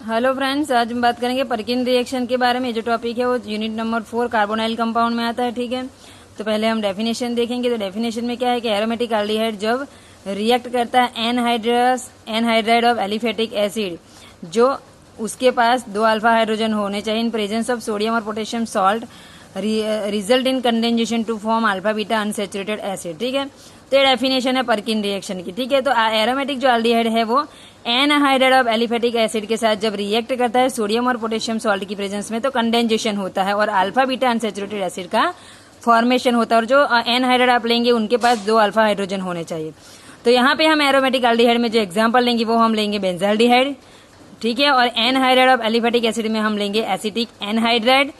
Hello friends, आज हम बात करेंगे परकिन रिएक्शन के बारे में। जो टॉपिक है वो यूनिट नंबर 4 कार्बोनाइल कंपाउंड में आता है। ठीक है, तो पहले हम डेफिनेशन देखेंगे। तो डेफिनेशन में क्या है कि एरोमेटिक एल्डिहाइड जब रिएक्ट करता है एनहाइड्राइड ऑफ एलिफेटिक एसिड, जो उसके पास 2 अल्फा हाइड्रोजन होने चाहिए इन प्रेजेंस ऑफ सोडियम और potassium salt, result in condensation to form alpha beta unsaturated acid. ठीक है, तो ये डेफिनेशन है परकिन रिएक्शन की। ठीक है, तो एरोमेटिक जो एल्डिहाइड है वो एनहाइड्राइड ऑफ एलिफेटिक एसिड के साथ जब रिएक्ट करता है सोडियम और पोटेशियम सॉल्ट की प्रेजेंस में, तो कंडेंसेशन होता है और अल्फा बीटा अनसेचुरेटेड एसिड का फॉर्मेशन होता है। और जो एनहाइड्राइड आप लेंगे उनके पास 2 अल्फा हाइड्रोजन होने चाहिए। तो यहाँ पे हम एरोमेटिक एल्डिहाइड में जो एग्जाम्पल लेंगे वो हम लेंगे बेंजाल्डिहाइड। ठीक है, और एनहाइड्राइड ऑफ एलिफेटिक एसिड में हम लेंगे एसिटिक एनहाइड्राइड,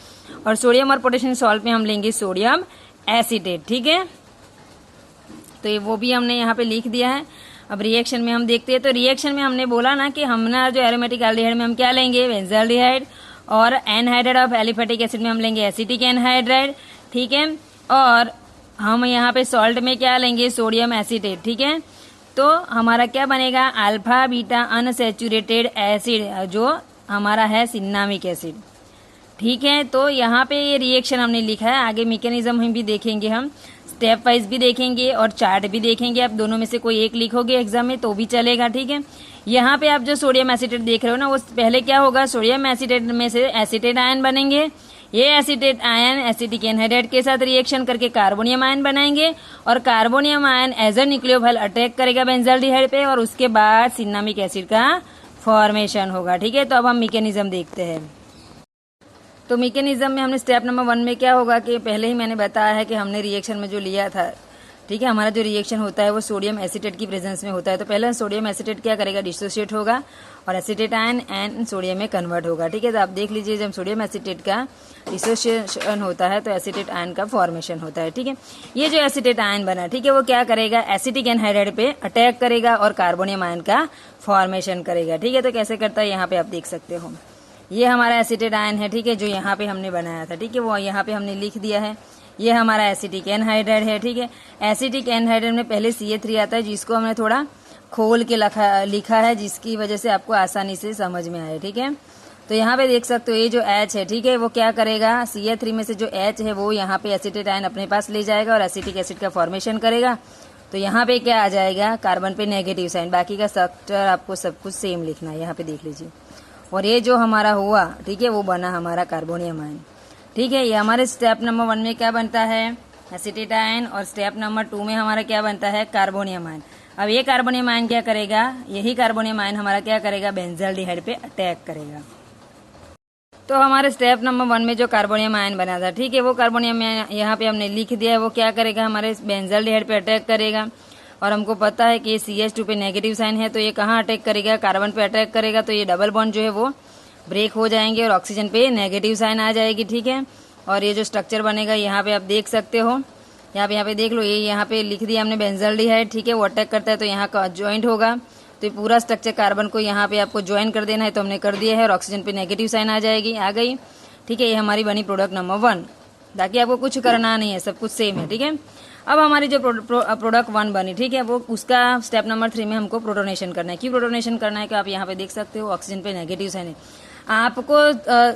और सोडियम और पोटेशियम सॉल्ट में हम लेंगे सोडियम एसीटेट। ठीक है, तो ये वो भी हमने यहाँ पे लिख दिया है। अब रिएक्शन में हम देखते हैं। तो रिएक्शन में हमने बोला ना कि हमने जो एरोमेटिक एल्डिहाइड में हम क्या लेंगे, बेंजाल्डिहाइड, और एनहाइड्राइड ऑफ एलिफेटिक एसिड में हम लेंगे एसिटिक एनहाइड्राइड। ठीक है, और हम यहाँ पे सॉल्ट में क्या लेंगे, सोडियम एसीटेट। ठीक है, तो हमारा क्या बनेगा, अल्फा बीटा अनसैचुरेटेड एसिड, जो हमारा है सिन्नामिक एसिड। ठीक है, तो यहाँ पे ये रिएक्शन हमने लिखा है। आगे मैकेनिज्म हम भी देखेंगे, हम स्टेप वाइज भी देखेंगे और चार्ट भी देखेंगे। आप दोनों में से कोई एक लिखोगे एग्जाम में तो भी चलेगा। ठीक है, यहाँ पे आप जो सोडियम एसीटेट देख रहे हो ना, वो पहले क्या होगा, सोडियम एसीटेट में से एसीटेट आयन बनेंगे। ये एसीटेट आयन एसिटिक एनहाइड्राइड के साथ रिएक्शन करके कार्बोनियम आयन बनाएंगे, और carbonium ion as a nucleophile attack करेगा बेंजाल्डिहाइड पे, और उसके बाद सिन्नामिक एसिड का फॉर्मेशन होगा। ठीक है, तो अब हम मैकेनिज्म देखते हैं। तो मैकेनिज्म में हमने स्टेप नंबर 1 में क्या होगा कि पहले ही मैंने बताया है कि हमने रिएक्शन में जो लिया था। ठीक है, हमारा जो रिएक्शन होता है वो सोडियम एसीटेट की प्रेजेंस में होता है। तो पहले सोडियम एसीटेट क्या करेगा, डिसोसिएट होगा, और एसीटेट आयन एंड सोडियम में कन्वर्ट होगा। ठीक है, तो आप देख लीजिए, जब सोडियम एसीटेट का डिसोसिएशन होता है तो एसीटेट आयन का फॉर्मेशन होता है। ठीक है, ये जो एसीटेट आयन बना, ठीक है, वो क्या करेगा, एसिटिक एनहाइड्राइड पे अटैक करेगा और कार्बोनियम आयन का फॉर्मेशन करेगा। ठीक है, तो कैसे करता है यहाँ पे आप देख सकते हो। ये हमारा एसिटेट आयन है। ठीक है, जो यहाँ पे हमने बनाया था। ठीक है, वो यहाँ पे हमने लिख दिया है। ये हमारा एसिटिक एनहाइड्राइड है। ठीक है, एसिटिक एनहाइड्राइड में पहले CH3 आता है, जिसको हमने थोड़ा खोल के लिखा है, जिसकी वजह से आपको आसानी से समझ में आए। ठीक है, तो यहाँ पे देख सकते हो ये जो H है, ठीक है, वो क्या करेगा, CH3 में से जो H है वो यहाँ पे एसिटेट आयन अपने पास ले जाएगा और एसिटिक एसिड का फॉर्मेशन करेगा। तो यहाँ पे क्या आ जाएगा, कार्बन पे नेगेटिव साइन। बाकी का स्ट्रक्चर आपको सब कुछ सेम लिखना है, यहाँ पे देख लीजिए। और ये जो हमारा हुआ, ठीक है, वो बना हमारा कार्बोनियम आयन। ठीक है, ये हमारे स्टेप नंबर 1 में क्या बनता है, एसिटेट आयन, और स्टेप नंबर 2 में हमारा क्या बनता है, कार्बोनियम आयन। अब ये कार्बोनियम आयन क्या करेगा, यही कार्बोनियम आयन हमारा क्या करेगा, बेंजाल्डिहाइड पे अटैक करेगा। तो हमारे स्टेप नंबर 1 में जो कार्बोनियम आयन बना था, ठीक है, वो कार्बोनियम यहाँ पे हमने लिख दिया है। वो क्या करेगा, हमारे बेंजाल्डिहाइड पे अटैक करेगा। और हमको पता है कि CH2 पे नेगेटिव साइन है, तो ये कहाँ अटैक करेगा, कार्बन पे अटैक करेगा। तो ये डबल बॉन्ड जो है वो ब्रेक हो जाएंगे और ऑक्सीजन पे नेगेटिव साइन आ जाएगी। ठीक है, और ये जो स्ट्रक्चर बनेगा यहाँ पे आप देख सकते हो, यहाँ पे देख लो, ये यहाँ पे लिख दिया हमने बेंजाल्डिहाइड। ठीक है, वो अटैक करता है तो यहाँ का ज्वाइंट होगा। तो ये पूरा स्ट्रक्चर कार्बन को यहाँ पे आपको ज्वाइन कर देना है, तो हमने कर दिया है, और ऑक्सीजन पे नेगेटिव साइन आ गई। ठीक है, ये हमारी बनी प्रोडक्ट नंबर 1। ताकि आपको कुछ करना नहीं है, सब कुछ सेम है। ठीक है, अब हमारी जो प्रोडक्ट 1 बनी, ठीक है, वो उसका स्टेप नंबर 3 में हमको प्रोटोनेशन करना है। क्यों प्रोटोनेशन करना है कि आप यहाँ पे देख सकते हो ऑक्सीजन पे नेगेटिव साइन है। आपको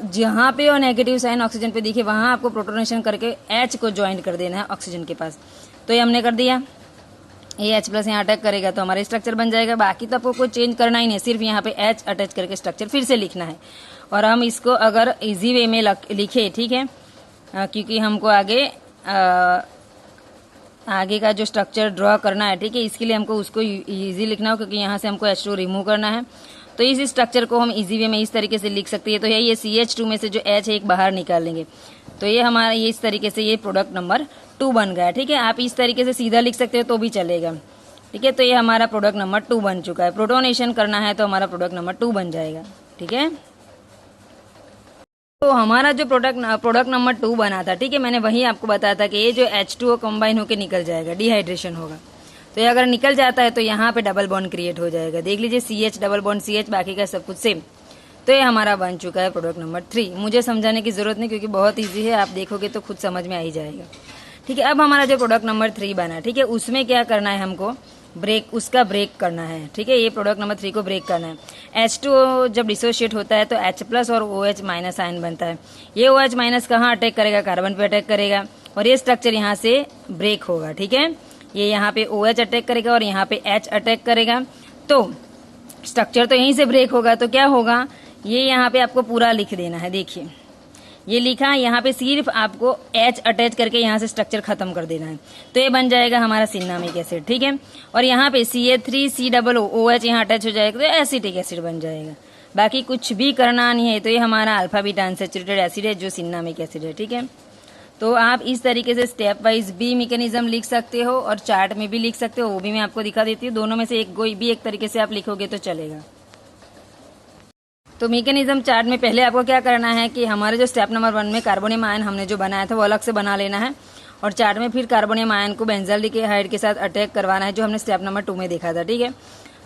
जहाँ पे वो नेगेटिव साइन ऑक्सीजन पे दिखे वहां आपको प्रोटोनेशन करके H को ज्वाइन कर देना है ऑक्सीजन के पास। तो ये हमने कर दिया। ये H+ यहाँ अटैक करेगा तो हमारा स्ट्रक्चर बन जाएगा। बाकी तो आपको कोई चेंज करना ही नहीं, सिर्फ यहाँ पे H अटैच करके स्ट्रक्चर फिर से लिखना है। और हम इसको अगर इजी वे में लिखे, ठीक है, क्योंकि हमको आगे का जो स्ट्रक्चर ड्रॉ करना है, ठीक है, इसके लिए हमको उसको इजी लिखना हो, क्योंकि यहाँ से हमको H2 रिमूव करना है। तो इस स्ट्रक्चर को हम इजी वे में इस तरीके से लिख सकते हैं। तो ये CH2 में से जो H है एक बाहर निकाल लेंगे, तो ये हमारा ये इस तरीके से ये प्रोडक्ट नंबर 2 बन गया। ठीक है, आप इस तरीके से सीधा लिख सकते हो तो भी चलेगा। ठीक है, तो ये हमारा प्रोडक्ट नंबर 2 बन चुका है। प्रोटोनेशन करना है तो हमारा प्रोडक्ट नंबर 2 बन जाएगा। ठीक है, तो हमारा जो प्रोडक्ट नंबर 2 बना था, ठीक है, मैंने वही आपको बताया था कि ये जो H2O कंबाइन होकर निकल जाएगा, डिहाइड्रेशन होगा। तो ये अगर निकल जाता है तो यहाँ पे डबल बॉन्ड क्रिएट हो जाएगा। देख लीजिए, CH डबल बॉन्ड CH, बाकी का सब कुछ सेम। तो ये हमारा बन चुका है प्रोडक्ट नंबर 3। मुझे समझाने की जरूरत नहीं, क्योंकि बहुत ईजी है, आप देखोगे तो खुद समझ में आ ही जाएगा। ठीक है, अब हमारा जो प्रोडक्ट नंबर 3 बना, ठीक है, उसमें क्या करना है हमको, उसका ब्रेक करना है, ठीक है। ये प्रोडक्ट नंबर 3 को ब्रेक करना है। H2O जब डिसोशिएट होता है तो H+ और OH- आयन बनता है। ये OH- कहाँ अटैक करेगा? कार्बन पे अटैक करेगा और ये स्ट्रक्चर यहाँ से ब्रेक होगा, ठीक है। ये यहाँ पे OH अटैक करेगा और यहाँ पे H अटैक करेगा, तो स्ट्रक्चर तो यहीं से ब्रेक होगा। तो क्या होगा, ये यहाँ पे आपको पूरा लिख देना है। देखिए ये लिखा, यहाँ पे सिर्फ आपको H अटैच करके यहाँ से स्ट्रक्चर खत्म कर देना है, तो ये बन जाएगा हमारा सिन्नामिक एसिड, ठीक है। और यहाँ पे CA3COOH यहाँ अटैच हो जाएगा तो एसिटिक एसिड बन जाएगा। बाकी कुछ भी करना नहीं है, तो ये हमारा अल्फा बीटा अनसैचुरेटेड एसिड है जो सिन्नामिक एसिड है, ठीक है। तो आप इस तरीके से स्टेप वाइज भी मैकेनिज्म लिख सकते हो और चार्ट में भी लिख सकते हो, वो भी मैं आपको दिखा देती हूँ। दोनों में से कोई भी एक तरीके से आप लिखोगे तो चलेगा। तो मैकेनिज्म चार्ट में पहले आपको क्या करना है कि हमारे जो स्टेप नंबर 1 में कार्बोनियम आयन हमने जो बनाया था वो अलग से बना लेना है, और चार्ट में फिर कार्बोनियम आयन को बेंजाल्डिहाइड के साथ अटैक करवाना है, जो हमने स्टेप नंबर 2 में देखा था, ठीक है।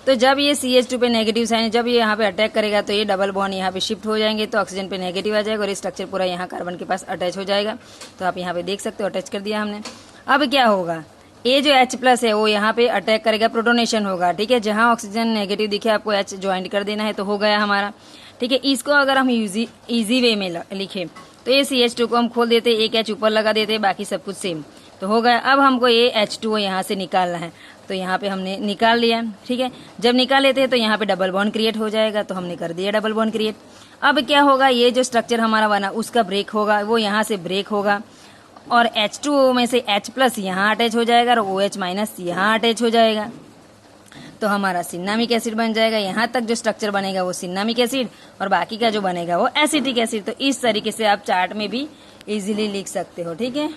तो जब ये CH2 पे नेगेटिव साइन, जब ये यहाँ पे अटैक करेगा तो ये डबल बॉन्ड यहाँ पे शिफ्ट हो जाएंगे, तो ऑक्सीजन पे नेगेटिव आ जाएगा और ये स्ट्रक्चर पूरा यहाँ कार्बन के पास अटैच हो जाएगा। तो आप यहाँ पे देख सकते हो अटैच कर दिया हमने। अब क्या होगा, ये जो H+ है वो यहाँ पे अटैक करेगा, प्रोटोनेशन होगा, ठीक है। जहाँ ऑक्सीजन नेगेटिव दिखे आपको H ज्वाइंट कर देना है, तो हो गया हमारा, ठीक है। इसको अगर हम इजी वे में लिखे तो ये CH2 को हम खोल देते, एक H ऊपर लगा देते, बाकी सब कुछ सेम, तो हो गया। अब हमको ये H2O यहाँ से निकालना है, तो यहाँ पे हमने निकाल लिया, ठीक है। जब निकाल लेते हैं तो यहाँ पे डबल बॉन्ड क्रिएट हो जाएगा, तो हमने कर दिया डबल बॉन्ड क्रिएट। अब क्या होगा, ये जो स्ट्रक्चर हमारा बना उसका ब्रेक होगा, वो यहाँ से ब्रेक होगा और H2O में से H+ यहाँ अटैच हो जाएगा और OH- यहाँ अटैच हो जाएगा, तो हमारा सिन्नामिक एसिड बन जाएगा। यहाँ तक जो स्ट्रक्चर बनेगा वो सिन्नामिक एसिड और बाकी का जो बनेगा वो एसिटिक एसिड। तो इस तरीके से आप चार्ट में भी इजीली लिख सकते हो, ठीक है।